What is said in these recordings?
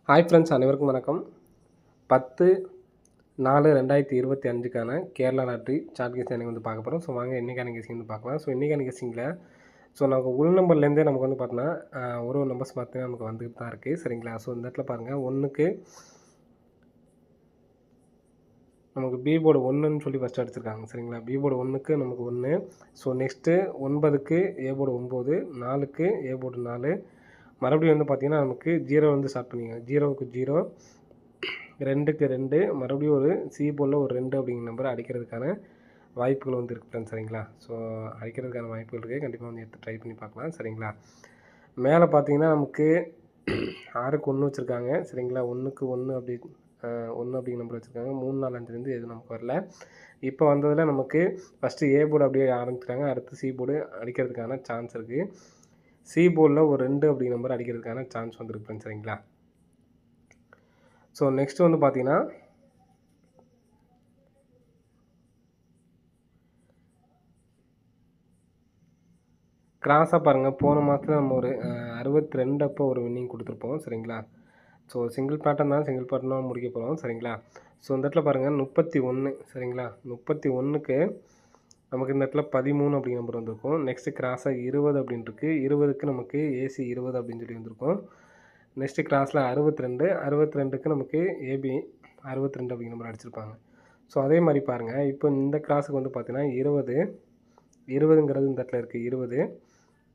Hi friends, அனைவருக்கும் வணக்கம். 10/4/2025க்கான Kerala lottery chart guessing வந்து பார்க்க போகிறோம். ஸோ வாங்க இன்றைக்கான கெஸ்ஸிங் வந்து பார்க்கலாம். ஸோ இன்றைக்கான கெஸ்ஸிங்கில் நமக்கு உள் நம்பர்லேருந்தே நமக்கு வந்து பார்த்தோன்னா ஒரு நம்பர்ஸ் பார்த்தீங்கன்னா நமக்கு வந்துட்டு தான் இருக்குது. சரிங்களா? ஸோ இந்த இடத்துல பாருங்கள், ஒன்றுக்கு நமக்கு பி போர்டு 1ன்னு சொல்லி ஃபஸ்ட்டு அடிச்சிருக்காங்க. சரிங்களா? பி போர்டு 1க்கு நமக்கு 1. ஸோ நெக்ஸ்ட்டு 9க்கு ஏ போர்டு 9, 4க்கு ஏ போர்டு 4. மறுபடியும் வந்து பார்த்திங்கன்னா நமக்கு 0 வந்து ஸ்டார்ட் பண்ணிங்க. 0க்கு 0, 2க்கு 2, மறுபடியும் ஒரு சி போர்டில் ஒரு 2 அப்படிங்கிற நம்பர் அடிக்கிறதுக்கான வாய்ப்புகள் வந்து இருக்குது ஃப்ரெண்ட்ஸ். சரிங்களா? ஸோ அடிக்கிறதுக்கான வாய்ப்புகள் இருக்குது. கண்டிப்பாக வந்து எடுத்து ட்ரை பண்ணி பார்க்கலாம். சரிங்களா? மேலே பார்த்தீங்கன்னா நமக்கு 6க்கு 1 வச்சுருக்காங்க. சரிங்களா? 1க்கு 1 அப்படி 1 அப்படிங்கிற நம்பர் வச்சுருக்காங்க. 3, 4, 5லேருந்து எதுவும் நமக்கு வரல. இப்போ வந்ததில் நமக்கு ஃபஸ்ட்டு ஏ போர்டு அப்படியே ஆரம்பிச்சிட்டாங்க. அடுத்து சி போர்டு அடிக்கிறதுக்கான சான்ஸ் இருக்குது. சி போர்டில் ஒரு 2 அப்படிங்கிற நம்பர் அடிக்கிறதுக்கான சான்ஸ் வந்துருக்கு ஃப்ரெண்ட்ஸ். சரிங்களா? ஸோ நெக்ஸ்ட் வந்து பார்த்தீங்கன்னா கிராஸாக பாருங்கள், போன மாதத்தில் நம்ம ஒரு 62 அப்போ ஒரு வின்னிங் கொடுத்துருப்போம். சரிங்களா? ஸோ சிங்கிள் பேட்டர்ன் தான், சிங்கிள் பேட்டர்னாக முடிக்க போகிறோம். சரிங்களா? ஸோ இந்த இடத்துல பாருங்கள் 31. சரிங்களா? 31க்கு நமக்கு இந்த இடத்துல 13 அப்படிங்கிற நம்பர் வந்திருக்கும். நெக்ஸ்ட்டு கிராஸாக 20 அப்படின்ட்டுருக்கு. 20க்கு நமக்கு ஏசி 20 அப்படின்னு சொல்லி வந்திருக்கும். நெக்ஸ்ட்டு கிராஸில் 62, 62க்கு நமக்கு ஏபி 62 அப்படிங்கிற நம்பர் அடிச்சிருப்பாங்க. ஸோ அதே மாதிரி பாருங்கள், இப்போ இந்த கிராஸுக்கு வந்து பார்த்தீங்கன்னா 20ங்கிறது இந்த இடத்துல இருக்குது. 20,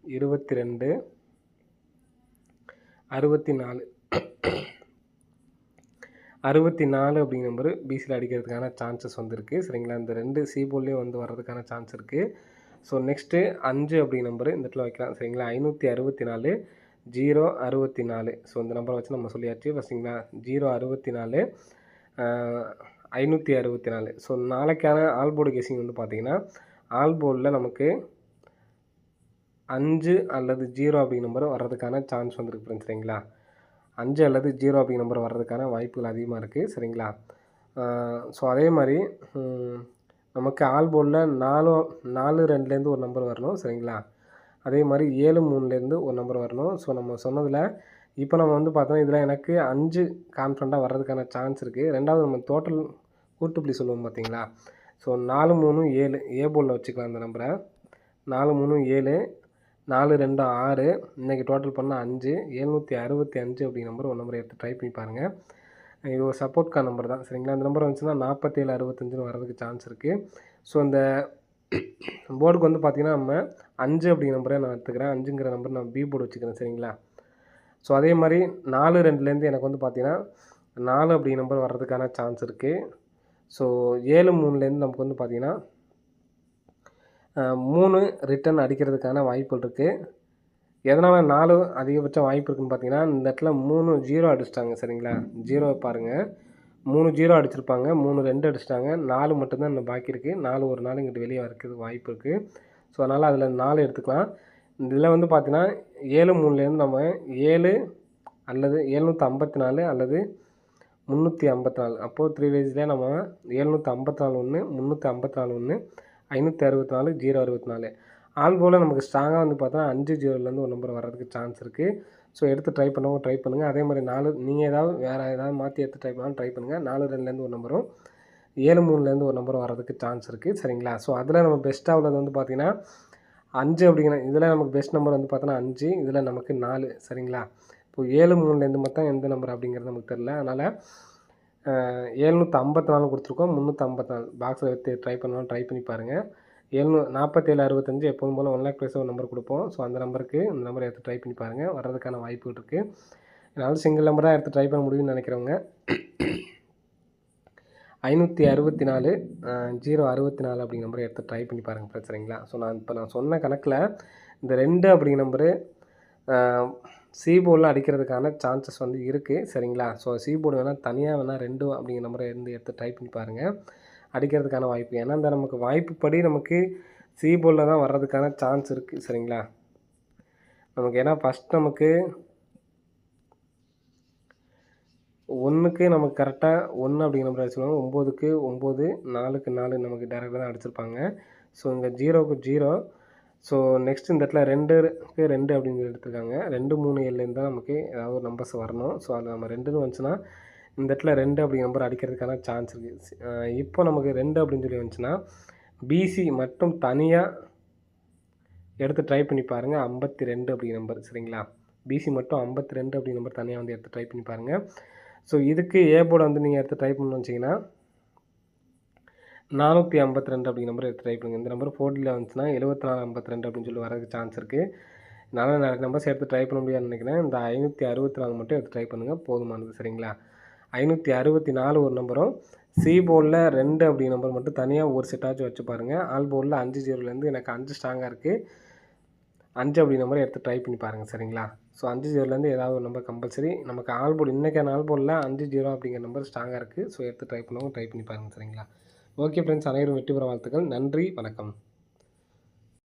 22, 64 அப்படிங்கிற நம்பர் பிசியில் அடிக்கிறதுக்கான சான்சஸ் வந்துருக்கு. சரிங்களா? இந்த 2 சி போர்ட்லேயும் வந்து வர்றதுக்கான சான்ஸ் இருக்குது. ஸோ நெக்ஸ்ட்டு 5 அப்படிங்கிற நம்பர் இந்த இடத்துல வைக்கலாம். சரிங்களா? 564, 064. ஸோ இந்த நம்பரை வச்சு நம்ம சொல்லியாச்சு. ஃபஸ்ட்டுங்களா? 064, 564. ஸோ நாளைக்கான ஆல் போர்டு கெஸ்ஸிங் வந்து பார்த்திங்கன்னா, ஆல் போர்டில் நமக்கு 5 அல்லது 0 அப்படிங்கிற நம்பர் வர்றதுக்கான சான்ஸ் வந்துருக்கு ஃப்ரெண்ட்ஸ். சரிங்களா? 5 அல்லது 0 அப்படிங்கிற நம்பர் வர்றதுக்கான வாய்ப்புகள் அதிகமாக இருக்குது. சரிங்களா? ஸோ அதே மாதிரி நமக்கு ஆல் போர்டில் 4-2லேருந்து ஒரு நம்பர் வரணும். சரிங்களா? அதே மாதிரி 7-3லேருந்து ஒரு நம்பர் வரணும். ஸோ நம்ம சொன்னதில் இப்போ நம்ம வந்து பார்த்தோன்னா இதில் எனக்கு 5 கான்ஃபிடண்ட்டாக வர்றதுக்கான சான்ஸ் இருக்குது. ரெண்டாவது நம்ம டோட்டல் கூட்டுப்புள்ளி சொல்லுவோம் பார்த்தீங்களா? ஸோ 4, 3, 7 ஏ போர்டில் வச்சுக்கலாம் அந்த நம்பரை. 4, 3, 7, 4, 2, 6, இன்றைக்கி டோட்டல் பண்ணால் 5, 765 அப்படிங்கிற நம்பர் ஒரு நம்பரை எடுத்து ட்ரை பண்ணி பாருங்கள். இது ஒரு சப்போர்ட்கான நம்பர் தான். சரிங்களா? இந்த நம்பர் வந்துச்சுன்னா 47-65ன்னு வர்றதுக்கு சான்ஸ் இருக்குது. ஸோ இந்த போர்டுக்கு வந்து பார்த்திங்கன்னா நம்ம 5 அப்படிங்கிற நம்பரை நான் எடுத்துக்கிறேன். 5ங்கிற நம்பர் நான் பி போர்டு வச்சுக்கிறேன். சரிங்களா? ஸோ அதே மாதிரி 4-2லேருந்து எனக்கு வந்து பார்த்திங்கன்னா 4 அப்படிங்கிற நம்பர் வர்றதுக்கான சான்ஸ் இருக்குது. ஸோ 7-3லேருந்து நமக்கு வந்து பார்த்திங்கன்னா 3 ரிட்டன் அடிக்கிறதுக்கான வாய்ப்புகள் இருக்குது. எதனால் 4 அதிகபட்சம் வாய்ப்பு இருக்குதுன்னு பார்த்தீங்கன்னா, இந்த இடத்துல 3 0 அடிச்சிட்டாங்க. சரிங்களா? 0 பாருங்கள், 3 0 அடிச்சிருப்பாங்க, 3 2 அடிச்சிட்டாங்க, 4 மட்டும்தான் இன்னும் பாக்கி இருக்குது. 4 ஒரு நாள் இங்கிட்டு வெளியே வரதுக்கு வாய்ப்பு இருக்குது. ஸோ அதனால் அதில் 4 எடுத்துக்கலாம். இதில் வந்து பார்த்தீங்கன்னா 7-3லேருந்து நம்ம 7 அல்லது 754 அல்லது 354, அப்போது 3 வேஸ்லேயே நம்ம 754 ஒன்று, 354 ஒன்று, 564, 064. ஆல் போல் நமக்கு ஸ்ட்ராங்காக வந்து பார்த்தோன்னா 5 0லேருந்து ஒரு நம்பர் வர்றதுக்கு சான்ஸ் இருக்குது. ஸோ எடுத்து ட்ரை பண்ணுங்கள். அதே மாதிரி 4 நீங்கள் வேறு ஏதாவது மாற்றி எடுத்து ட்ரை பண்ணாலும் ட்ரை பண்ணுங்கள். 4-2லேருந்து ஒரு நம்பரும், 7-3லேருந்து ஒரு நம்பரும் வர்றதுக்கு சான்ஸ் இருக்குது. சரிங்களா? ஸோ அதில் நம்ம பெஸ்ட்டாக உள்ளது வந்து பார்த்திங்கன்னா 5 அப்படிங்கிற இதில் நமக்கு பெஸ்ட் நம்பர் வந்து பார்த்தோன்னா 5, இதில் நமக்கு 4. சரிங்களா? இப்போது 7-3லேருந்து மட்டும் எந்த நம்பர் அப்படிங்கிறது நமக்கு தெரில. அதனால் 754 கொடுத்துருக்கோம். 354 பாக்ஸில் எடுத்து ட்ரை பண்ணி பாருங்கள். 47-65 எப்போதும் போல் 1 லேக் ப்ளஸ் ஒரு நம்பர் கொடுப்போம். ஸோ அந்த நம்பருக்கு இந்த நம்பரை எடுத்து ட்ரை பண்ணி பாருங்கள். வர்றதுக்கான வாய்ப்புகள் இருக்குது. என்னால் சிங்கிள் நம்பர் தான் எடுத்து ட்ரை பண்ண முடியும்னு நினைக்கிறவங்க 564, 064 அப்படிங்கிற நம்பரை எடுத்து ட்ரை பண்ணி பாருங்கள். சரிங்களா? ஸோ நான் சொன்ன கணக்கில் இந்த 2 அப்படிங்கிற நம்பரு சி போர்டில் அடிக்கிறதுக்கான சான்சஸ் வந்து இருக்குது. சரிங்களா? ஸோ சி போர்டு வேணால் தனியாக வேணால் 2 அப்படிங்கிற நம்பரை எடுத்து ட்ரை பண்ணி பாருங்கள். அடிக்கிறதுக்கான வாய்ப்பு, ஏன்னா இந்த நமக்கு வாய்ப்புப்படி நமக்கு சி போர்டில் தான் வர்றதுக்கான சான்ஸ் இருக்குது. சரிங்களா? நமக்கு ஏன்னா ஃபஸ்ட் நமக்கு 1க்கு நமக்கு கரெக்டாக 1 அப்படிங்கிற நம்பர் அடிச்சிருவாங்க. 9க்கு 9, 4க்கு 4 நமக்கு டேரெக்டாக தான் அடிச்சிருப்பாங்க. ஸோ இங்கே 0க்கு 0, ஸோ நெக்ஸ்ட் இந்த இடத்துல 2க்கு 2 அப்படின்னு எடுத்துருக்காங்க. 2, 3, 7லேருந்து தான் நமக்கு ஏதாவது ஒரு நம்பர்ஸ் வரணும். ஸோ அதில் நம்ம 2ன்னு வந்துச்சுன்னா இந்த இடத்துல 2 அப்படிங்கிற நம்பர் அடிக்கிறதுக்கான சான்ஸ் இருக்குது. இப்போ நமக்கு 2 அப்படின்னு சொல்லி வந்துச்சுன்னா பிசி மட்டும் தனியாக எடுத்து ட்ரை பண்ணி பாருங்கள். 52 அப்படிங்கிற நம்பர் சரிங்களா. பிசி மட்டும் 52 அப்படிங்கிற நம்பர் தனியாக வந்து எடுத்து ட்ரை பண்ணி பாருங்கள். ஸோ இதுக்கு ஏ போர்டை வந்து நீங்கள் எடுத்து ட்ரை பண்ணணும்னு வச்சிங்கன்னா 452 அப்படிங்கிற நம்பர் எடுத்து ட்ரை பண்ணுங்கள். இந்த நம்பர் 4டில் வந்துச்சுன்னா 7452 அப்படின்னு சொல்லி வரதுக்கு சான்ஸ் இருக்குது. என்னால் நிறைய நம்பர்ஸ் எடுத்து ட்ரை பண்ண முடியாதுன்னு நினைக்கிறேன். இந்த 564 மட்டும் எடுத்து ட்ரை பண்ணுங்கள், போதுமானது சரிங்களா. 564 ஒரு நம்பரும், சி போர்டில் 2 அப்படிங்கிற நம்பர் மட்டும் தனியாக ஒரு செட்டாச்சும் வச்சு பாருங்கள். ஆல் போர்டில் 5 0லேருந்து எனக்கு 5 ஸ்ட்ராங்காக இருக்குது. 5 அப்படிங்கிற நம்பர் எடுத்து ட்ரை பண்ணி பாருங்கள் சரிங்களா. ஸோ 5 0லேருந்து ஏதாவது ஒரு நம்பர் கம்பல்சரி நமக்கு ஆல் போர்டு இன்றைக்கான ஆல் போர்டில் 5 0 அப்படிங்கிற நம்பர் ஸ்ட்ராங்காக இருக்குது. ஸோ எடுத்து ட்ரை பண்ணி பாருங்கள் சரிங்களா. ஓகே ஃப்ரெண்ட்ஸ், அனைவரும் வெற்றி பெற வாழ்த்துக்கள். நன்றி, வணக்கம்.